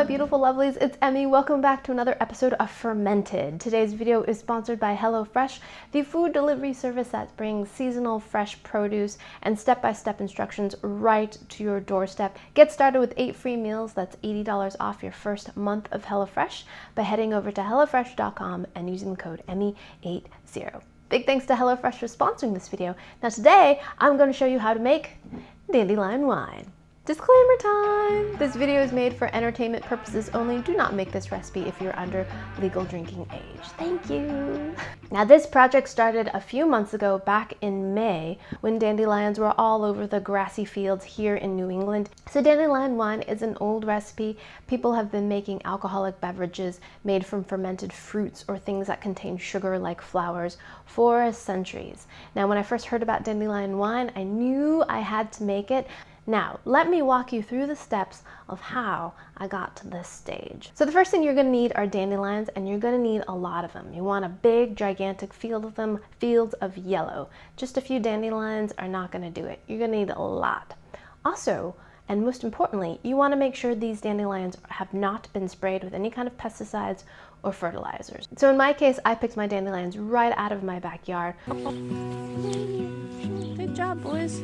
beautiful lovelies, it's Emmy. Welcome back to another episode of Fermented. Today's video is sponsored by HelloFresh, the food delivery service that brings seasonal fresh produce and step-by-step instructions right to your doorstep. Get started with 8 free meals. That's $80 off your first month of HelloFresh by heading over to HelloFresh.com and using the code Emmy80. Big thanks to HelloFresh for sponsoring this video. Now today, I'm going to show you how to make dandelion wine. Disclaimer time! This video is made for entertainment purposes only. Do not make this recipe if you're under legal drinking age. Thank you! Now this project started a few months ago back in May when dandelions were all over the grassy fields here in New England. So dandelion wine is an old recipe. People have been making alcoholic beverages made from fermented fruits or things that contain sugar like flowers for centuries. Now when I first heard about dandelion wine, I knew I had to make it. Now, let me walk you through the steps of how I got to this stage. So the first thing you're going to need are dandelions, and you're going to need a lot of them. You want a big, gigantic field of them, fields of yellow. Just a few dandelions are not going to do it. You're going to need a lot. Also, and most importantly, you want to make sure these dandelions have not been sprayed with any kind of pesticides or fertilizers. So in my case, I picked my dandelions right out of my backyard. Good job, boys.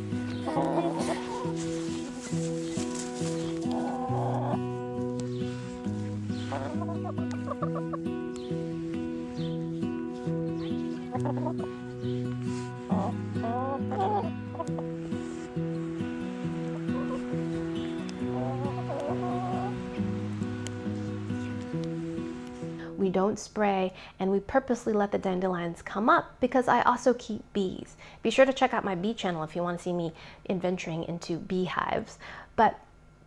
We don't spray, and we purposely let the dandelions come up because I also keep bees. Be sure to check out my bee channel if you want to see me adventuring into beehives. But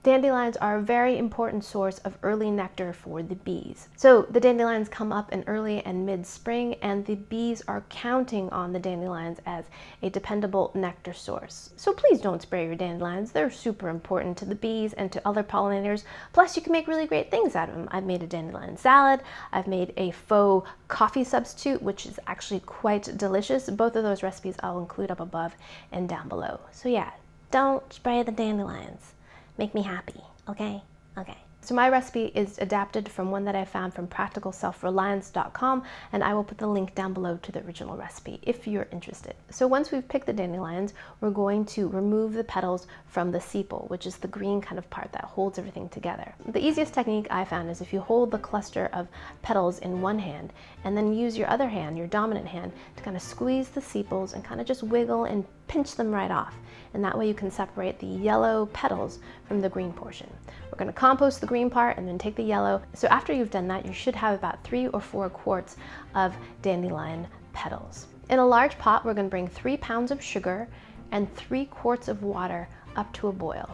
dandelions are a very important source of early nectar for the bees. So the dandelions come up in early and mid-spring, and the bees are counting on the dandelions as a dependable nectar source. So please don't spray your dandelions. They're super important to the bees and to other pollinators. Plus you can make really great things out of them. I've made a dandelion salad. I've made a faux coffee substitute, which is actually quite delicious. Both of those recipes I'll include up above and down below. So yeah, don't spray the dandelions. Make me happy, okay? Okay. So my recipe is adapted from one that I found from practicalselfreliance.com, and I will put the link down below to the original recipe if you're interested. So once we've picked the dandelions, we're going to remove the petals from the sepal, which is the green kind of part that holds everything together. The easiest technique I found is if you hold the cluster of petals in one hand and then use your other hand, your dominant hand, to kind of squeeze the sepals and kind of just wiggle and pinch them right off. And that way you can separate the yellow petals from the green portion. We're going to compost the green part and then take the yellow. So after you've done that, you should have about 3 or 4 quarts of dandelion petals. In a large pot, we're going to bring 3 pounds of sugar and 3 quarts of water up to a boil.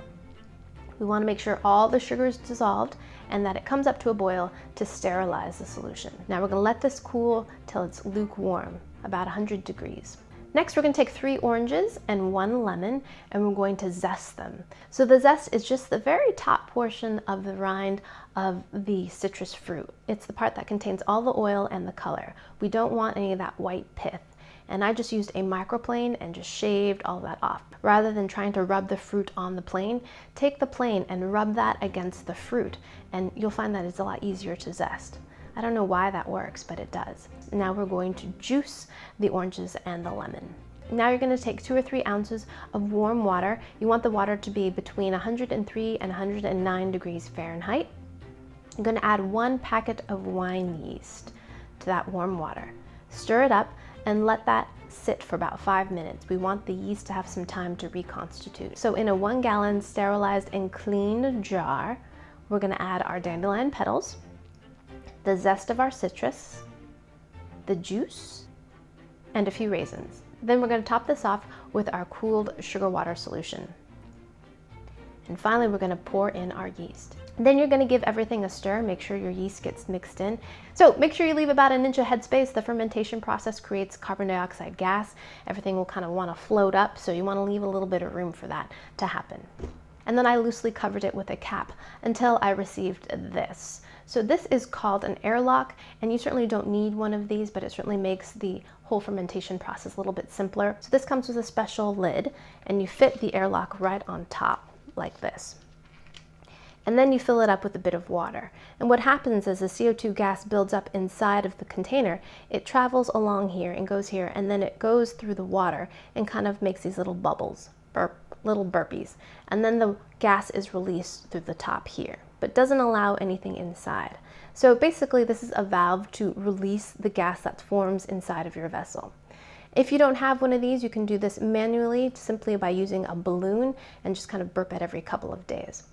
We want to make sure all the sugar is dissolved and that it comes up to a boil to sterilize the solution. Now we're going to let this cool till it's lukewarm, about 100 degrees. Next, we're going to take 3 oranges and 1 lemon, and we're going to zest them. So the zest is just the very top portion of the rind of the citrus fruit. It's the part that contains all the oil and the color. We don't want any of that white pith. And I just used a microplane and just shaved all that off. Rather than trying to rub the fruit on the plane, take the plane and rub that against the fruit, and you'll find that it's a lot easier to zest. I don't know why that works, but it does. Now we're going to juice the oranges and the lemon. Now you're going to take 2 or 3 ounces of warm water. You want the water to be between 103 and 109 degrees Fahrenheit. I'm going to add 1 packet of wine yeast to that warm water. Stir it up and let that sit for about 5 minutes. We want the yeast to have some time to reconstitute. So in a 1-gallon sterilized and cleaned jar, we're going to add our dandelion petals, the zest of our citrus, the juice, and a few raisins. Then we're going to top this off with our cooled sugar water solution. And finally, we're going to pour in our yeast. Then you're going to give everything a stir, make sure your yeast gets mixed in. So make sure you leave about 1 inch of headspace. The fermentation process creates carbon dioxide gas. Everything will kind of want to float up, so you want to leave a little bit of room for that to happen. And then I loosely covered it with a cap until I received this. So this is called an airlock, and you certainly don't need one of these, but it certainly makes the whole fermentation process a little bit simpler. So this comes with a special lid, and you fit the airlock right on top like this. and then you fill it up with a bit of water. And what happens is the CO2 gas builds up inside of the container. It travels along here and goes here, and then it goes through the water and kind of makes these little bubbles, little burpees. And then the gas is released through the top here, but doesn't allow anything inside. So basically this is a valve to release the gas that forms inside of your vessel. If you don't have one of these, you can do this manually simply by using a balloon and just kind of burp it every couple of days.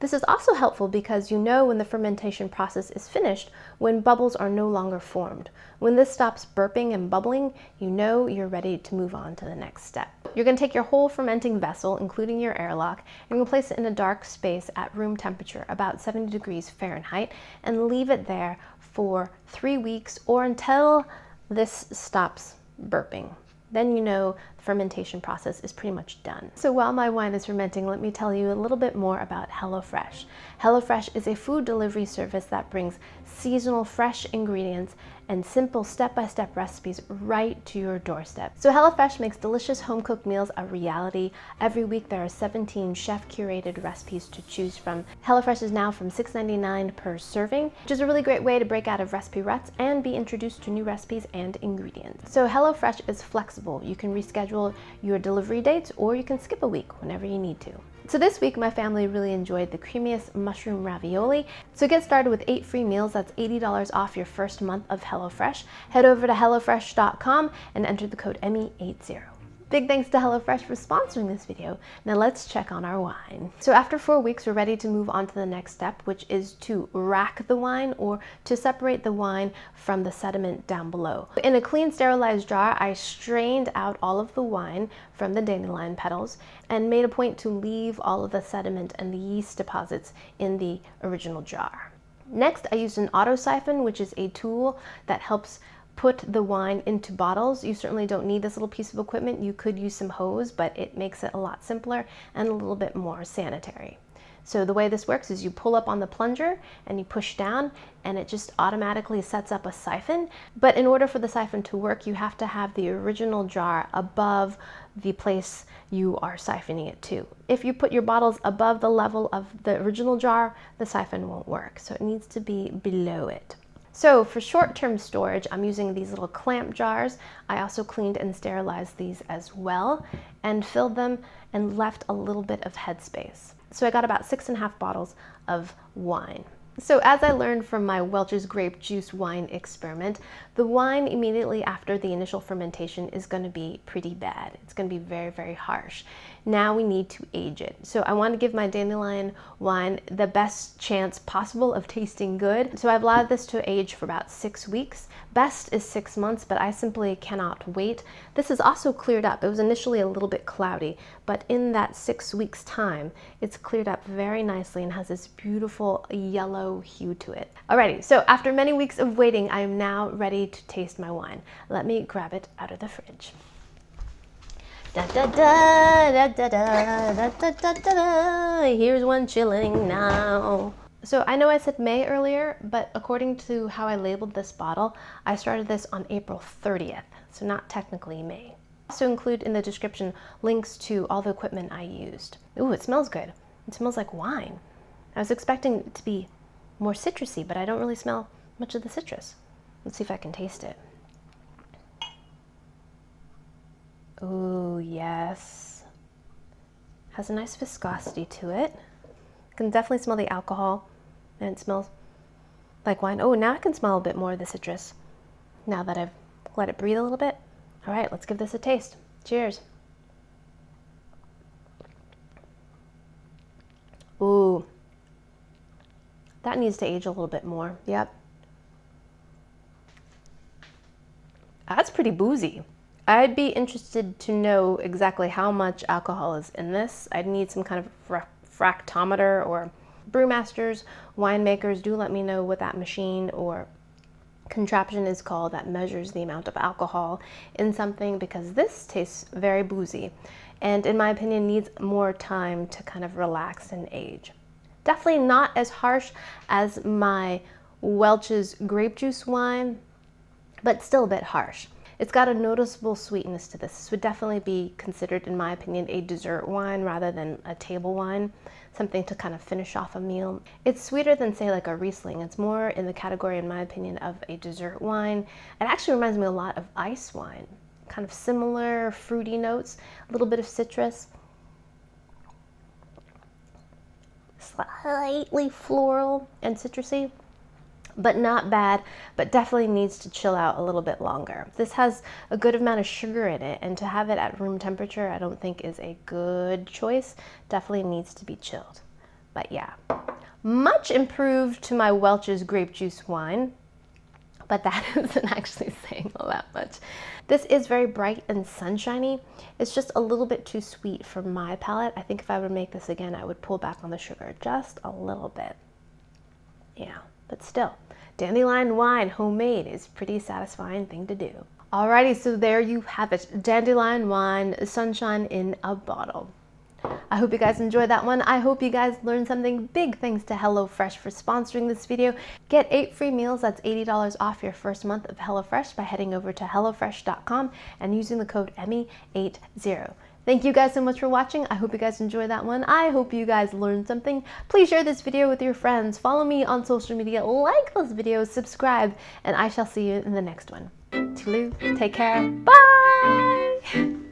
This is also helpful because you know when the fermentation process is finished, when bubbles are no longer formed. When this stops burping and bubbling, you know you're ready to move on to the next step. You're going to take your whole fermenting vessel, including your airlock, and you'll place it in a dark space at room temperature, about 70 degrees Fahrenheit, and leave it there for 3 weeks or until this stops burping. Then you know the fermentation process is pretty much done. So while my wine is fermenting, let me tell you a little bit more about HelloFresh. HelloFresh is a food delivery service that brings seasonal fresh ingredients and simple step-by-step recipes right to your doorstep. So HelloFresh makes delicious home-cooked meals a reality. Every week there are 17 chef-curated recipes to choose from. HelloFresh is now from $6.99 per serving, which is a really great way to break out of recipe ruts and be introduced to new recipes and ingredients. So HelloFresh is flexible. You can reschedule your delivery dates or you can skip a week whenever you need to. So this week my family really enjoyed the creamiest mushroom ravioli. So get started with 8 free meals. That's $80 off your first month of HelloFresh. Head over to HelloFresh.com and enter the code Emmy80. Big thanks to HelloFresh for sponsoring this video. Now let's check on our wine. So after 4 weeks, we're ready to move on to the next step, which is to rack the wine or to separate the wine from the sediment down below. In a clean, sterilized jar, I strained out all of the wine from the dandelion petals and made a point to leave all of the sediment and the yeast deposits in the original jar. Next, I used an auto siphon, which is a tool that helps put the wine into bottles. You certainly don't need this little piece of equipment. You could use some hose, but it makes it a lot simpler and a little bit more sanitary. So the way this works is you pull up on the plunger and you push down and it just automatically sets up a siphon. But in order for the siphon to work, you have to have the original jar above the place you are siphoning it to. If you put your bottles above the level of the original jar, the siphon won't work. So it needs to be below it. So for short-term storage, I'm using these little clamp jars. I also cleaned and sterilized these as well and filled them and left a little bit of headspace. So I got about 6.5 bottles of wine. So as I learned from my Welch's grape juice wine experiment, the wine immediately after the initial fermentation is going to be pretty bad. It's going to be very, very harsh. Now we need to age it. So I want to give my dandelion wine the best chance possible of tasting good. So I've allowed this to age for about 6 weeks. Best is 6 months, but I simply cannot wait. This is also cleared up. It was initially a little bit cloudy, but in that 6 weeks time, it's cleared up very nicely and has this beautiful yellow hue to it. Alrighty, so after many weeks of waiting, I am now ready to taste my wine. Let me grab it out of the fridge. Da da da da da da da da da. Here's one chilling now. So I know I said May earlier, but according to how I labeled this bottle, I started this on April 30th, so not technically May. I also include in the description links to all the equipment I used. Ooh, it smells good. It smells like wine. I was expecting it to be more citrusy, but I don't really smell much of the citrus. Let's see if I can taste it. Oh, yes. Has a nice viscosity to it. I can definitely smell the alcohol, and it smells like wine. Oh, now I can smell a bit more of the citrus now that I've let it breathe a little bit. All right, let's give this a taste. Cheers. Ooh. That needs to age a little bit more. Yep. That's pretty boozy. I'd be interested to know exactly how much alcohol is in this. I'd need some kind of fractometer, or brewmasters, winemakers, do let me know what that machine or contraption is called that measures the amount of alcohol in something, because this tastes very boozy and in my opinion needs more time to kind of relax and age. Definitely not as harsh as my Welch's grape juice wine, but still a bit harsh. It's got a noticeable sweetness to this. This would definitely be considered, in my opinion, a dessert wine rather than a table wine, something to kind of finish off a meal. It's sweeter than, say, like a Riesling. It's more in the category, in my opinion, of a dessert wine. It actually reminds me a lot of ice wine, kind of similar fruity notes, a little bit of citrus, slightly floral and citrusy, but not bad, but definitely needs to chill out a little bit longer. This has a good amount of sugar in it, and to have it at room temperature I don't think is a good choice. Definitely needs to be chilled. But yeah, much improved to my Welch's grape juice wine, but that isn't actually saying all that much. This is very bright and sunshiny. It's just a little bit too sweet for my palate. I think if I would make this again, I would pull back on the sugar just a little bit. Yeah, but still, dandelion wine, homemade, is a pretty satisfying thing to do. Alrighty, so there you have it. Dandelion wine, sunshine in a bottle. I hope you guys enjoyed that one. I hope you guys learned something. Big thanks to HelloFresh for sponsoring this video. Get 8 free meals, that's $80 off your first month of HelloFresh by heading over to HelloFresh.com and using the code EMMY80. Thank you guys so much for watching. I hope you guys enjoyed that one. I hope you guys learned something. Please share this video with your friends. Follow me on social media, like those videos, subscribe, and I shall see you in the next one. Toodaloo, take care, bye!